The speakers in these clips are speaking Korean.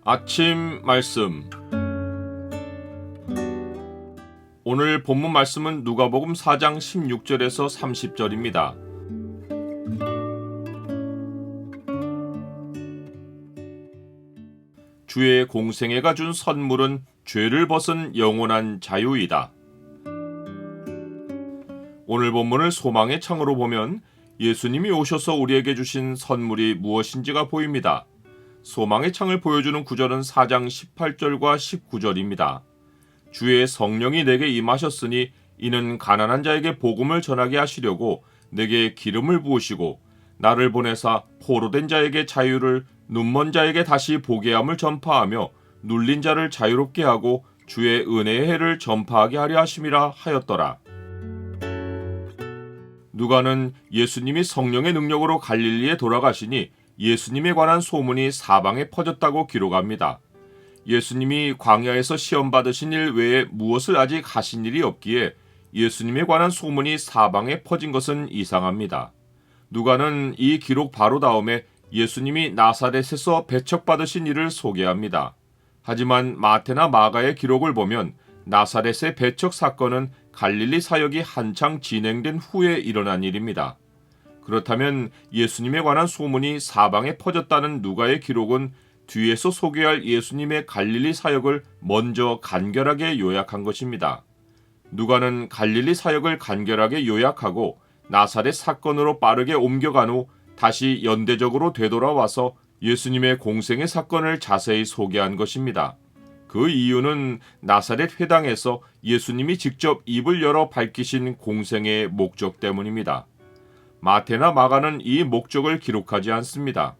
아침 말씀. 오늘 본문 말씀은 누가복음 4장 16절에서 30절입니다. 주의 공생애가 준 선물은 죄를 벗은 영원한 자유이다. 오늘 본문을 소망의 창으로 보면 예수님이 오셔서 우리에게 주신 선물이 무엇인지가 보입니다. 소망의 창을 보여주는 구절은 4장 18절과 19절입니다. 주의 성령이 내게 임하셨으니 이는 가난한 자에게 복음을 전하게 하시려고 내게 기름을 부으시고 나를 보내사 포로된 자에게 자유를, 눈먼 자에게 다시 보게 함을 전파하며 눌린 자를 자유롭게 하고 주의 은혜의 해를 전파하게 하려 하심이라 하였더라. 누가는 예수님이 성령의 능력으로 갈릴리에 돌아가시니 예수님에 관한 소문이 사방에 퍼졌다고 기록합니다. 예수님이 광야에서 시험 받으신 일 외에 무엇을 아직 하신 일이 없기에 예수님에 관한 소문이 사방에 퍼진 것은 이상합니다. 누가는 이 기록 바로 다음에 예수님이 나사렛에서 배척받으신 일을 소개합니다. 하지만 마태나 마가의 기록을 보면 나사렛의 배척 사건은 갈릴리 사역이 한창 진행된 후에 일어난 일입니다. 그렇다면 예수님에 관한 소문이 사방에 퍼졌다는 누가의 기록은 뒤에서 소개할 예수님의 갈릴리 사역을 먼저 간결하게 요약한 것입니다. 누가는 갈릴리 사역을 간결하게 요약하고 나사렛 사건으로 빠르게 옮겨간 후 다시 연대적으로 되돌아와서 예수님의 공생의 사건을 자세히 소개한 것입니다. 그 이유는 나사렛 회당에서 예수님이 직접 입을 열어 밝히신 공생의 목적 때문입니다. 마태나 마가는 이 목적을 기록하지 않습니다.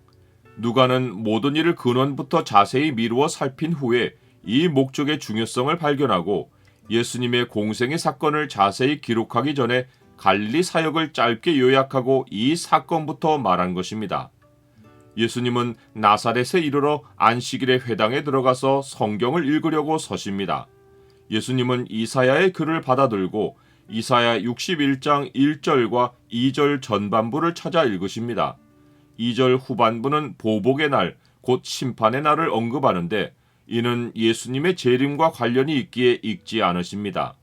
누가는 모든 일을 근원부터 자세히 미루어 살핀 후에 이 목적의 중요성을 발견하고 예수님의 공생의 사건을 자세히 기록하기 전에 갈릴리 사역을 짧게 요약하고 이 사건부터 말한 것입니다. 예수님은 나사렛에 이르러 안식일에 회당에 들어가서 성경을 읽으려고 서십니다. 예수님은 이사야의 글을 받아들고 이사야 61장 1절과 2절 전반부를 찾아 읽으십니다. 2절 후반부는 보복의 날, 곧 심판의 날을 언급하는데 이는 예수님의 재림과 관련이 있기에 읽지 않으십니다.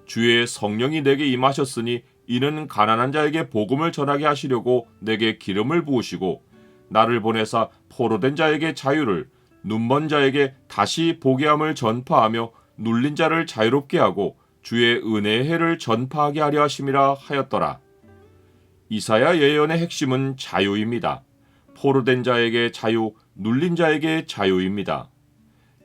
주의 성령이 내게 임하셨으니 이는 가난한 자에게 복음을 전하게 하시려고 내게 기름을 부으시고 나를 보내사 포로된 자에게 자유를, 눈먼 자에게 다시 보게 함을 전파하며 눌린 자를 자유롭게 하고 주의 은혜의 해를 전파하게 하려 하심이라 하였더라. 이사야 예언의 핵심은 자유입니다. 포로된 자에게 자유, 눌린 자에게 자유입니다.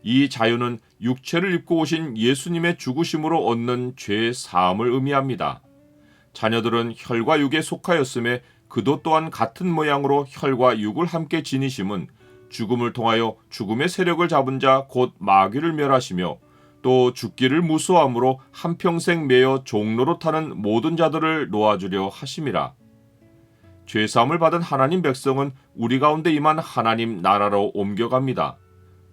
이 자유는 육체를 입고 오신 예수님의 죽으심으로 얻는 죄의 사함을 의미합니다. 자녀들은 혈과 육에 속하였음에 그도 또한 같은 모양으로 혈과 육을 함께 지니심은 죽음을 통하여 죽음의 세력을 잡은 자 곧 마귀를 멸하시며 또 죽기를 무서워함으로 한평생 매여 종로로 타는 모든 자들을 놓아주려 하심이라. 죄사함을 받은 하나님 백성은 우리 가운데 임한 하나님 나라로 옮겨갑니다.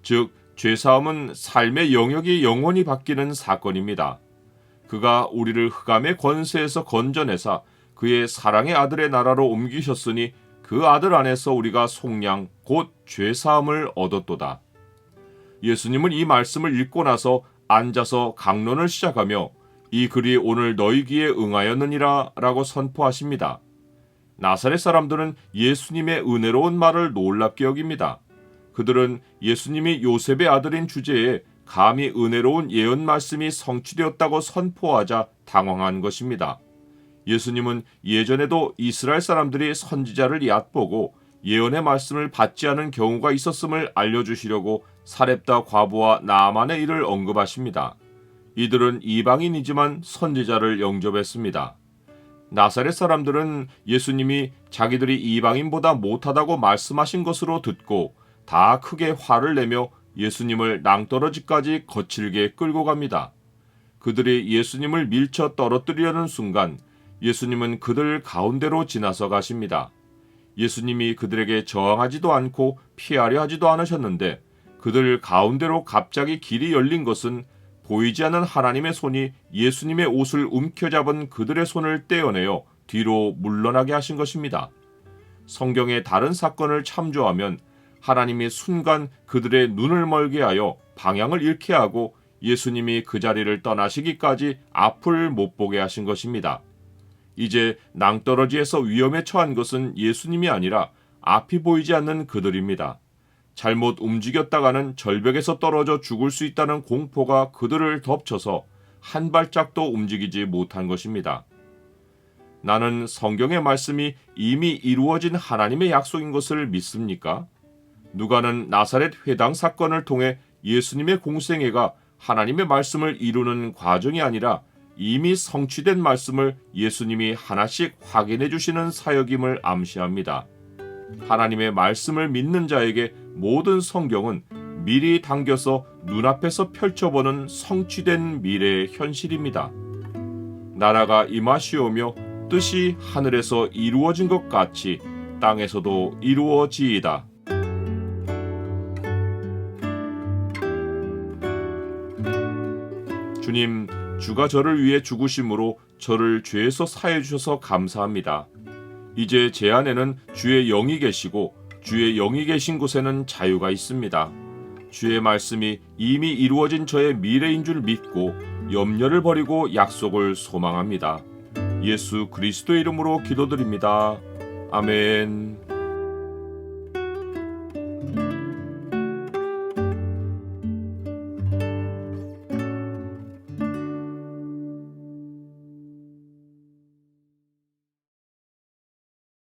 즉 죄사함은 삶의 영역이 영원히 바뀌는 사건입니다. 그가 우리를 흑암의 권세에서 건져내사 그의 사랑의 아들의 나라로 옮기셨으니 그 아들 안에서 우리가 속량 곧 죄사함을 얻었도다. 예수님은 이 말씀을 읽고 나서 앉아서 강론을 시작하며 이 글이 오늘 너희 귀에 응하였느니라 라고 선포하십니다. 나사렛 사람들은 예수님의 은혜로운 말을 놀랍게 여깁니다. 그들은 예수님이 요셉의 아들인 주제에 감히 은혜로운 예언 말씀이 성취되었다고 선포하자 당황한 것입니다. 예수님은 예전에도 이스라엘 사람들이 선지자를 얕보고 예언의 말씀을 받지 않은 경우가 있었음을 알려주시려고 사렙다 과부와 나아만의 일을 언급하십니다. 이들은 이방인이지만 선지자를 영접했습니다. 나사렛 사람들은 예수님이 자기들이 이방인보다 못하다고 말씀하신 것으로 듣고 다 크게 화를 내며 예수님을 낭떠러지까지 거칠게 끌고 갑니다. 그들이 예수님을 밀쳐 떨어뜨리려는 순간 예수님은 그들 가운데로 지나서 가십니다. 예수님이 그들에게 저항하지도 않고 피하려 하지도 않으셨는데 그들 가운데로 갑자기 길이 열린 것은 보이지 않는 하나님의 손이 예수님의 옷을 움켜잡은 그들의 손을 떼어내어 뒤로 물러나게 하신 것입니다. 성경의 다른 사건을 참조하면 하나님이 순간 그들의 눈을 멀게 하여 방향을 잃게 하고 예수님이 그 자리를 떠나시기까지 앞을 못 보게 하신 것입니다. 이제 낭떠러지에서 위험에 처한 것은 예수님이 아니라 앞이 보이지 않는 그들입니다. 잘못 움직였다가는 절벽에서 떨어져 죽을 수 있다는 공포가 그들을 덮쳐서 한 발짝도 움직이지 못한 것입니다. 나는 성경의 말씀이 이미 이루어진 하나님의 약속인 것을 믿습니까? 누가는 나사렛 회당 사건을 통해 예수님의 공생애가 하나님의 말씀을 이루는 과정이 아니라 이미 성취된 말씀을 예수님이 하나씩 확인해 주시는 사역임을 암시합니다. 하나님의 말씀을 믿는 자에게 모든 성경은 미리 당겨서 눈앞에서 펼쳐보는 성취된 미래의 현실입니다. 나라가 임하시오며 뜻이 하늘에서 이루어진 것 같이 땅에서도 이루어지이다. 주님, 주가 저를 위해 죽으심으로 저를 죄에서 사해 주셔서 감사합니다. 이제 제 안에는 주의 영이 계시고 주의 영이 계신 곳에는 자유가 있습니다. 주의 말씀이 이미 이루어진 저의 미래인 줄 믿고 염려를 버리고 약속을 소망합니다. 예수 그리스도의 이름으로 기도드립니다. 아멘.